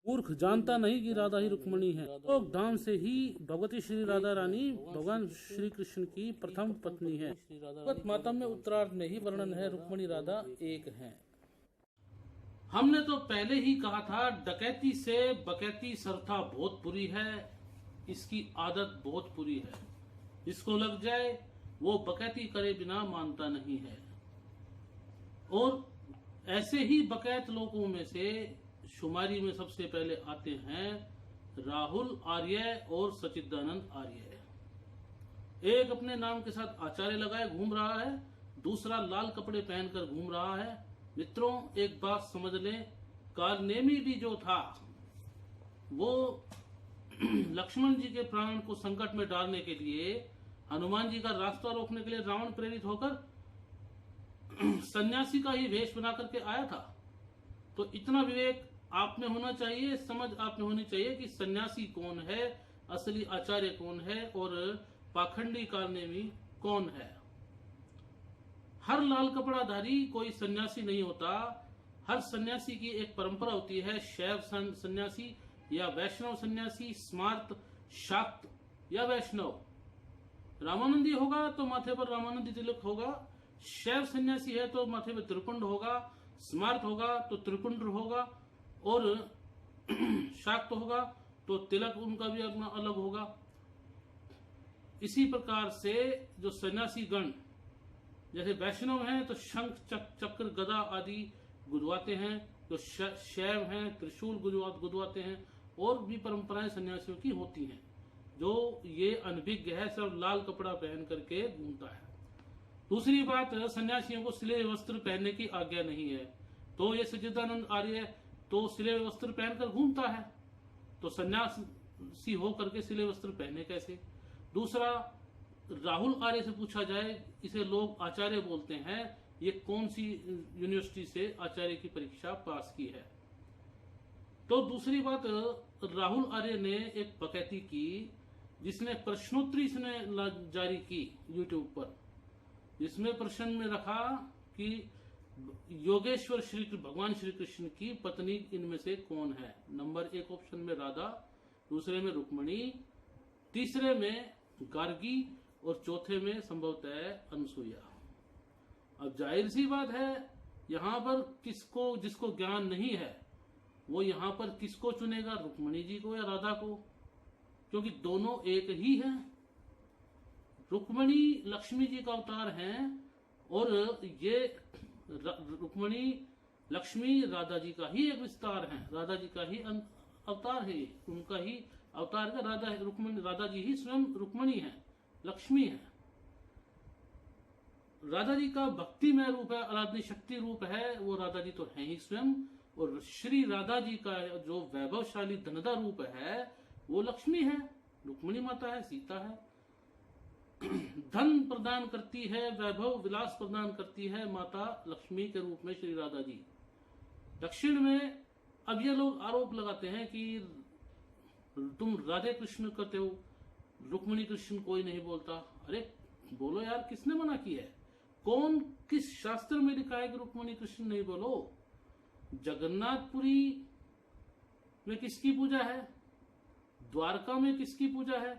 मूर्ख जानता नहीं कि राधा ही रुक्मणी है। लोक धाम से ही भगवती श्री राधा रानी भगवान श्री कृष्ण की प्रथम पत्नी है। भगवत माता में उत्तरार्ध में ही वर्णन है रुक्मणी राधा एक हैं। हमने तो पहले ही कहा था डकैती से बकैती सरथा बहुत बुरी है, इसकी आदत बहुत बुरी है। इसको लग जाए वो बकैती करे बिना मानता नहीं है। और ऐसे ही बकैत लोगों में से शुमारी में सबसे पहले आते हैं राहुल आर्य और सच्चिदानंद आर्य। एक अपने नाम के साथ आचार्य लगाए घूम रहा है, दूसरा लाल कपड़े पहनकर घूम रहा है। मित्रों, एक बात समझ लें, कालनेमी भी जो था वो लक्ष्मण जी के प्राण को संकट में डालने के लिए, हनुमान जी का रास्ता रोकने के लिए रावण प्रेरित होकर सन्यासी का ही वेश बना करके आया था। तो इतना विवेक आप में होना चाहिए, समझ आप में होनी चाहिए कि सन्यासी कौन है, असली आचार्य कौन है और पाखंडी कालनेमी कौन है। हर लाल कपड़ाधारी कोई सन्यासी नहीं होता। हर सन्यासी की एक परंपरा होती है, शैव सन्यासी या वैष्णव सन्यासी, स्मार्त, शाक्त या वैष्णव। रामानंदी होगा तो माथे पर रामानंदी तिलक होगा, शैव सन्यासी है तो माथे पर त्रिपुंड होगा, स्मार्त होगा तो त्रिपुंड होगा और शाक्त होगा तो तिलक उनका भी अपना अलग होगा। इसी प्रकार से जो सन्यासी गण जैसे वैष्णव हैं तो शंख चक्र गदा आदि गुदवाते हैं, जो शैव हैं त्रिशूल गुदवाते हैं, और भी परंपराएं सन्यासियों की होती हैं। जो ये अनभिज्ञ है सब लाल कपड़ा पहन करके घूमता है। दूसरी बात, सन्यासियों को सिले वस्त्र पहनने की आज्ञा नहीं है, तो ये सच्चिदानंद आर्य तो सिले वस्त्र पहनकर घूमता है, तो सन्यासी हो करके सिले वस्त्र पहने कैसे। दूसरा, राहुल आर्य से पूछा जाए, इसे लोग आचार्य बोलते हैं, ये कौन सी यूनिवर्सिटी से आचार्य की परीक्षा पास की है। तो दूसरी बात, राहुल आर्य ने एक बकैती की जिसने प्रश्नोत्तरी जारी की यूट्यूब पर, जिसमें प्रश्न में रखा कि योगेश्वर भगवान श्री कृष्ण की पत्नी इनमें से कौन है। नंबर 1 ऑप्शन में राधा, दूसरे में रुक्मणी, तीसरे में गार्गी और चौथे में संभवतः अनसुईया। अब जाहिर सी बात है, यहां पर जिसको ज्ञान नहीं है वो यहां पर किसको चुनेगा, रुक्मणी जी को या राधा को, क्योंकि दोनों एक ही हैं। रुक्मणी लक्ष्मी जी का अवतार हैं और ये रुक्मणी लक्ष्मी राधा जी का ही एक विस्तार है, राधा जी का ही अवतार है, उनका ही अवतार है। राधा जी ही स्वयं रुक्मणी है, लक्ष्मी है। राधा जी का भक्तिमय रूप है, आराधनी शक्ति रूप है, वो राधा जी तो है ही स्वयं। और श्री राधा जी का जो वैभवशाली धनदा रूप है वो लक्ष्मी है, रुक्मणी माता है, सीता है। धन प्रदान करती है, वैभव विलास प्रदान करती है माता लक्ष्मी के रूप में श्री राधा जी। दक्षिण में अब ये लोग आरोप लगाते हैं कि तुम राधे कृष्ण करते हो, रुक्मणी कृष्ण कोई नहीं बोलता। अरे बोलो यार, किसने मना किया है? कौन किस शास्त्र में लिखा है कि रुक्मणी कृष्ण नहीं बोलो? जगन्नाथपुरी में किसकी पूजा है, द्वारका में किसकी पूजा है?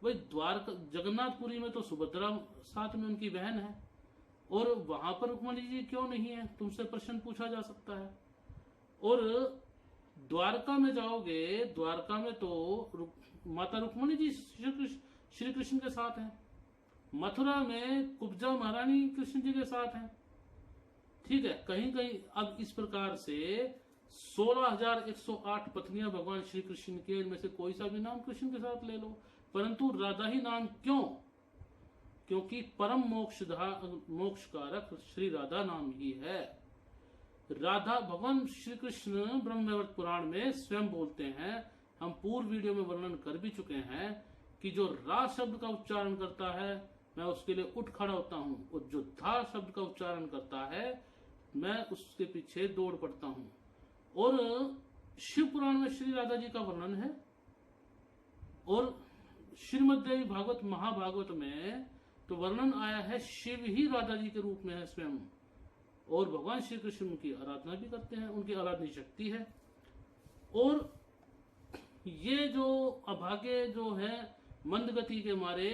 भाई द्वारका जगन्नाथपुरी में तो सुभद्रा साथ में उनकी बहन है, और वहां पर रुक्मणी जी क्यों नहीं है, तुमसे प्रश्न पूछा जा सकता है। और द्वारका में जाओगे, द्वारका में तो माता रुक्मणी जी श्री कृष्ण के साथ हैं। मथुरा में कुब्जा महारानी कृष्ण जी के साथ हैं। ठीक है, कहीं कहीं अब इस प्रकार से 16,108 पत्नियां भगवान श्री कृष्ण के, इनमें से कोई सा भी नाम कृष्ण के साथ ले लो, परंतु राधा ही नाम क्यों? क्योंकि परम मोक्षकारक श्री राधा नाम ही है। राधा भगवान श्री कृष्ण ब्रह्मवैवर्त पुराण में स्वयं बोलते हैं, हम पूर्व वीडियो में वर्णन कर भी चुके हैं कि जो रा शब्द का उच्चारण करता है मैं उसके लिए उठ खड़ा होता हूं, और जो धा शब्द का उच्चारण करता है मैं उसके पीछे दौड़ पड़ता हूं। और शिव पुराण में श्री राधा जी का वर्णन है, और श्रीमद्देवी भागवत महाभागवत में तो वर्णन आया है शिव ही राधा जी के रूप में है स्वयं, और भगवान श्री कृष्ण उनकी आराधना भी करते हैं, उनकी आराधना शक्ति है। और ये जो अभागे जो है मंद गति के मारे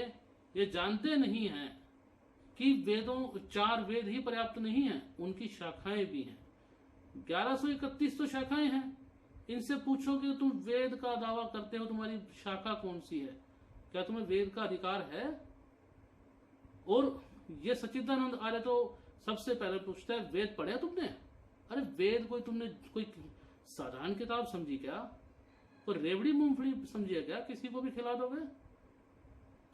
ये जानते नहीं हैं कि वेदों 4 वेद ही पर्याप्त नहीं है, उनकी शाखाएं भी हैं। 1131 तो शाखाएं हैं। इनसे पूछो कि तुम वेद का दावा करते हो, तुम्हारी शाखा कौन सी है, क्या तुम्हें वेद का अधिकार है? और ये सच्चिदानंद आर्य तो सबसे पहले पूछता है वेद पढ़े तुमने? अरे वेद कोई तुमने कोई साधारण किताब समझी क्या? कोई रेवड़ी मूंगफली समझिए क्या, किसी को भी खिला दोगे?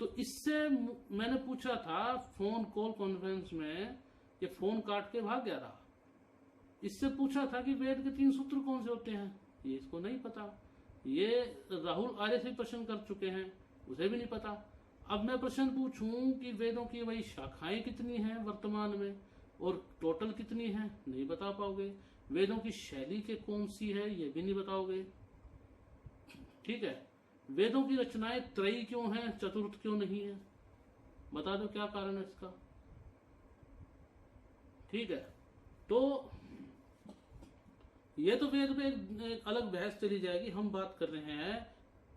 तो इससे मैंने पूछा था फोन कॉल कॉन्फ्रेंस में, ये फोन काट के भाग गया था। इससे पूछा था कि वेद के 3 सूत्र कौन से होते हैं, ये इसको नहीं पता। ये राहुल आर्य से प्रश्न कर चुके हैं, उसे भी नहीं पता। अब मैं प्रश्न पूछूं कि वेदों की वही शाखाएं कितनी हैं वर्तमान में और टोटल कितनी हैं, नहीं बता पाओगे। वेदों की शैली के कौन सी है, ये भी नहीं बताओगे। ठीक है, वेदों की रचनाएं त्रयी क्यों हैं, चतुर्थ क्यों नहीं है, बता दो क्या कारण है इसका। ठीक है, तो ये तो वेद पे एक अलग बहस चली जाएगी। हम बात कर रहे हैं,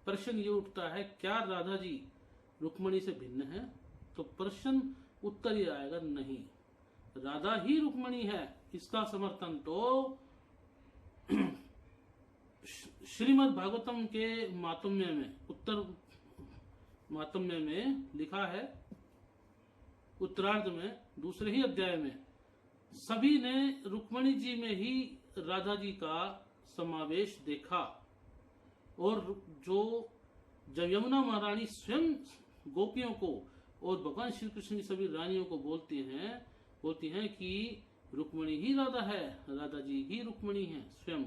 प्रश्न ये उठता है क्या राधा जी रुक्मणी से भिन्न है? तो प्रश्न उत्तर ये आएगा नहीं, राधा ही रुक्मणी है। इसका समर्थन तो श्रीमद् भागवतम के मातम्य में, उत्तर मातम्य में लिखा है, उत्तरार्ध में दूसरे ही अध्याय में, सभी ने रुक्मणी जी में ही राधा जी का समावेश देखा। और जो जब यमुना महारानी स्वयं गोपियों को और भगवान श्री कृष्ण की सभी रानियों को बोलती हैं कि रुक्मणी ही राधा है, राधा जी ही रुक्मणी है स्वयं।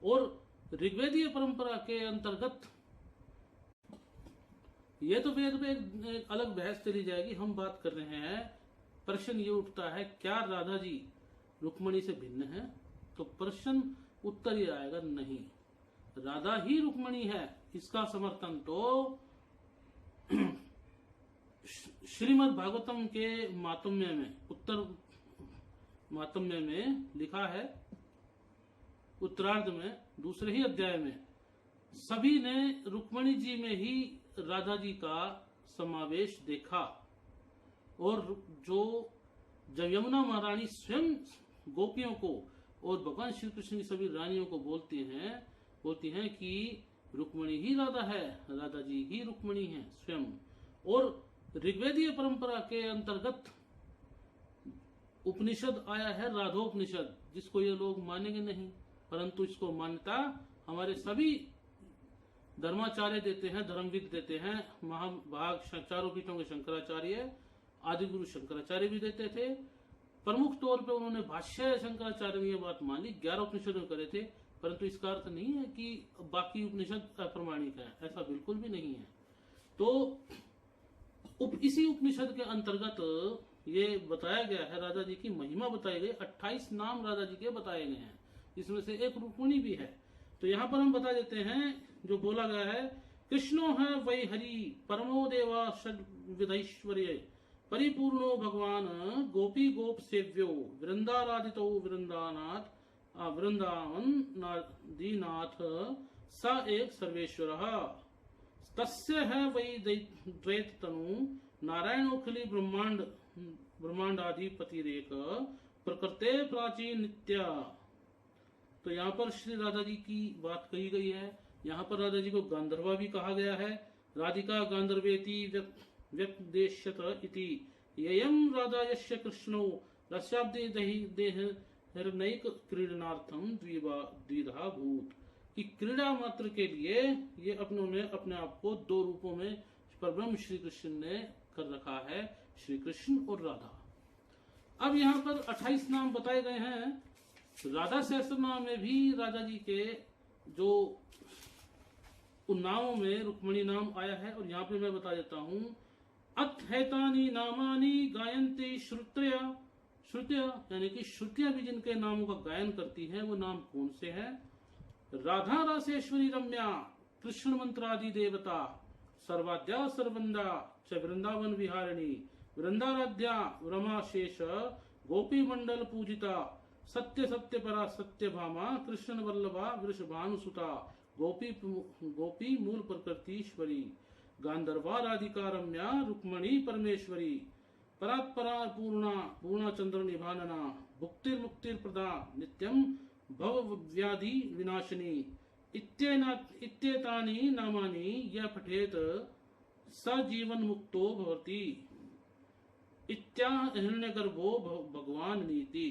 और ऋग्वेदीय परंपरा के अंतर्गत ये तो वेद पे एक अलग बहस चली जाएगी। हम बात कर रहे हैं, प्रश्न ये उठता है क्या राधा जी रुक्मणी से भिन्न है? तो प्रश्न उत्तर ये आएगा नहीं, राधा ही रुक्मणी है। इसका समर्थन तो श्रीमद् भागवतम के मातम्य में, उत्तर मातम्य में लिखा है, उत्तरार्ध में दूसरे ही अध्याय में, सभी ने रुक्मणी जी में ही राधा जी का समावेश देखा। और जो जब यमुना महारानी स्वयं गोपियों को और भगवान श्री कृष्ण की सभी रानियों को बोलती हैं कि रुक्मणी ही राधा है, राधा जी ही रुक्मणी है स्वयं। और ऋग्वेदीय परंपरा के अंतर्गत उपनिषद आया है, राधोपनिषद, जिसको ये लोग मानेंगे नहीं, परंतु इसको मान्यता हमारे सभी धर्माचार्य देते हैं, धर्मविद देते हैं। महाभाग चारों पीठों के शंकराचार्य, आदि गुरु शंकराचार्य भी देते थे। प्रमुख तौर पे उन्होंने भाष्य शंकराचार्य ने ये बात मान ली, 11 उपनिषद करे थे, परंतु इसका अर्थ नहीं है कि बाकी उपनिषद अप्रमाणिक है, ऐसा बिल्कुल भी नहीं है। तो इसी उपनिषद के अंतर्गत ये बताया गया है, राधा जी की महिमा बताई गई, 28 नाम राधा जी के बताए गए हैं, इसमें से एक रुक्मिणी भी है। तो यहाँ पर हम बता देते हैं, जो बोला गया है, कृष्णो है वै हरि परमो देवा षड विधैश्वर्य परिपूर्णो भगवान गोपी गोप सेव्यो वृंदाराधितो वृंदावन दीनाथ स एक सर्वेश्वर तस्य है वै द्वैत तनु नारायणोखिली ब्रह्मांडाधिपतिरेक प्रकृते प्राचीन नित्या। तो यहाँ पर श्री राधा जी की बात कही गई है। यहाँ पर राधा जी को गांधर्वा भी कहा गया है, राधिका गांधर्वेति व्यपदेश्यत इति ययं राधा यस्य कृष्णो रस्याब्दे देह हिरण्यक क्रीडनार्थम द्विधा भूत, कि क्रीड़ा मात्र के लिए ये अपने आप को 2 रूपों में परब्रह्म श्री कृष्ण ने कर रखा है, श्री कृष्ण और राधा। अब यहाँ पर 28 नाम बताए गए हैं। राधा सहस्त्रनाम में भी राधा जी के जो उन नामों में रुक्मिणी नाम आया है। और यहाँ पे मैं बता देता हूँ, अथैतानि नामानि गायन्ति श्रुत्या, यानी कि श्रुतियां भी जिनके नामों का गायन करती हैं, वो नाम कौन से हैं? राधा रासेश्वरी रम्या कृष्ण मंत्रादि देवता सर्वाद्या सर्वंदा च वृंदावन विहारिणी वृंदाराध्या रमा शेष गोपी मंडल पूजिता सत्य सत्य परा सत्य भामा कृष्ण वल्लभा वृषभानुसुता गोपी मूल प्रकृतीश्वरी, गांधर्वा राधिका रम्या, रुक्मणी परमेश्वरी, परात्परा पूर्णा, पूर्णा चंद्र निभानना, भुक्तिर मुक्तिर प्रदा, नित्यम भव व्याधि विनाशिनी, इत्येतानि नामानि यः पठेत स जीवन मुक्तो भवति, इत्याह हिरण्यगर्भो भगवान नीति।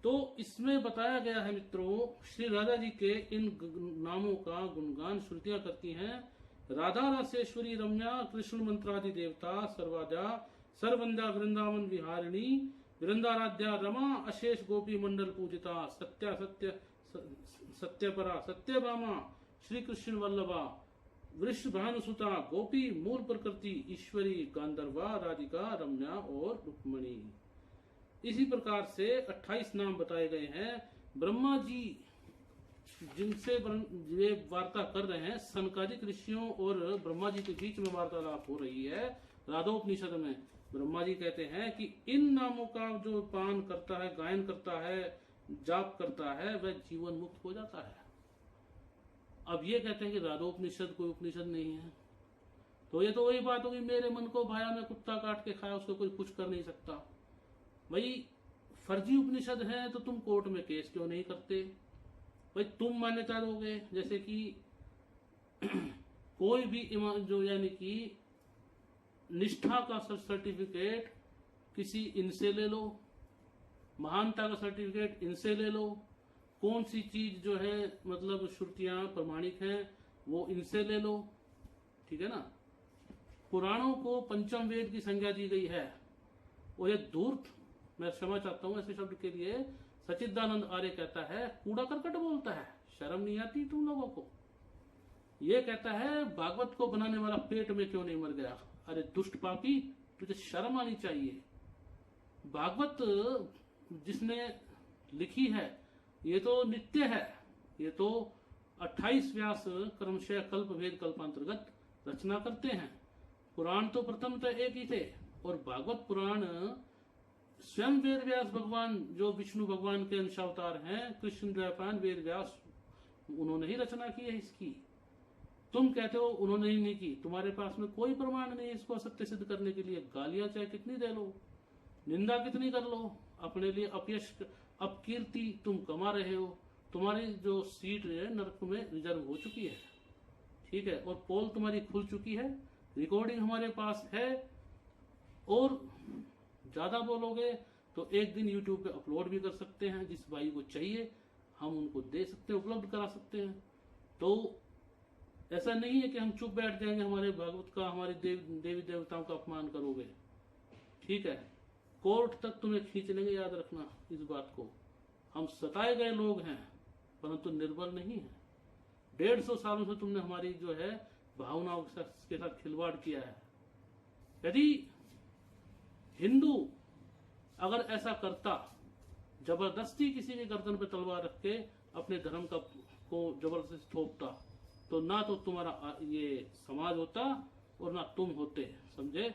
तो इसमें बताया गया है मित्रों, श्री राधा जी के इन नामों का गुणगान श्रुतियां करती हैं। राधा रासेश्वरी रम्या, कृष्ण मंत्रादि देवता, सर्वाजा सर्वंदा वृंदावन विहारिणी, वृंदाराध्या रमा, अशेष गोपी मंडल पूजिता, सत्या सत्य सत्यपरा सत्यभामा, श्री कृष्ण वल्लभा, वृषभानुसुता, गोपी मूल प्रकृति ईश्वरी, गांधर्वा राधिका रम्या और रुक्मणी। इसी प्रकार से 28 नाम बताए गए हैं। ब्रह्मा जी जिनसे ये वार्ता कर रहे हैं, सनकादिक ऋषियों और ब्रह्मा जी के बीच में वार्तालाप हो रही है राधोपनिषद में। ब्रह्मा जी कहते हैं कि इन नामों का जो पान करता है, गायन करता है, जाप करता है, वह जीवन मुक्त हो जाता है। अब ये कहते हैं कि राधोपनिषद कोई उपनिषद नहीं है, तो ये तो वही बात होगी, मेरे मन को भाया में कुत्ता काट के खाया, उसको कोई कुछ कर नहीं सकता। भाई फर्जी उपनिषद है तो तुम कोर्ट में केस क्यों नहीं करते? भाई तुम मान्यता दोगे, जैसे कि कोई भी जो यानी कि निष्ठा का सर्टिफिकेट किसी इनसे ले लो, महानता का सर्टिफिकेट इनसे ले लो, कौन सी चीज जो है मतलब श्रुतियां प्रमाणिक हैं वो इनसे ले लो, ठीक है ना। पुराणों को पंचम वेद की संज्ञा दी गई है, और ये धूर्त, मैं क्षमा चाहता हूं ऐसे शब्द के लिए, सच्चिदानंद आर्य कहता है कूड़ा करकट बोलता है, शर्म नहीं आती तुम लोगों को। ये कहता है भागवत को बनाने वाला पेट में क्यों नहीं मर गया। अरे दुष्ट पापी, तुझे शर्म आनी चाहिए। भागवत जिसने लिखी है ये तो नित्य है, ये तो 28 व्यास क्रमशः कल्प वेद कल्पांतर्गत रचना करते हैं। पुराण तो प्रथमतः एक ही थे, और भागवत पुराण स्वयं वेद व्यास भगवान जो विष्णु भगवान के अंशावतार हैं, कृष्ण द्वैपायन वेद व्यास, उन्होंने ही रचना की है इसकी। तुम कहते हो उन्होंने ही नहीं की, तुम्हारे पास में कोई प्रमाण नहीं है इसको असत्य सिद्ध करने के लिए। गालियां चाहे कितनी दे लो, निंदा कितनी कर लो, अपने लिए अपयश अपकीर्ति तुम कमा रहे हो। तुम्हारी जो सीट है नरक में रिजर्व हो चुकी है, ठीक है, और पोल तुम्हारी खुल चुकी है, रिकॉर्डिंग हमारे पास है, और ज्यादा बोलोगे तो एक दिन यूट्यूब पे अपलोड भी कर सकते हैं। जिस भाई को चाहिए हम उनको दे सकते हैं, उपलब्ध करा सकते हैं। तो ऐसा नहीं है कि हम चुप बैठ जाएंगे, हमारे भागवत का, हमारे देवी देवताओं का अपमान करोगे, ठीक है, कोर्ट तक तुम्हें खींच लेंगे, याद रखना इस बात को। हम सताए गए लोग हैं परंतु निर्बल नहीं है। 150 सालों से तुमने हमारी जो है भावनाओं के साथ खिलवाड़ किया है। यदि हिंदू अगर ऐसा करता, जबरदस्ती किसी के गर्दन पे तलवार रख के अपने धर्म का को जबरदस्ती थोपता, तो ना तो तुम्हारा ये समाज होता और ना तुम होते, समझे।